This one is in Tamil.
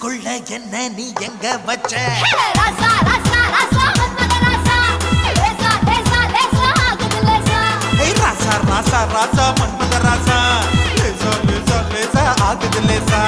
மனசுக்குள்ள என்ன நீ எங்க வச்ச ராசா ராசா ராசா மன்மத ராசா லேசா லேசா லேசா ஆகுது லேசா ராசா ராசா ராசா மன்மத ராசா லேசா லேசா லேசா ஆகுது லேசா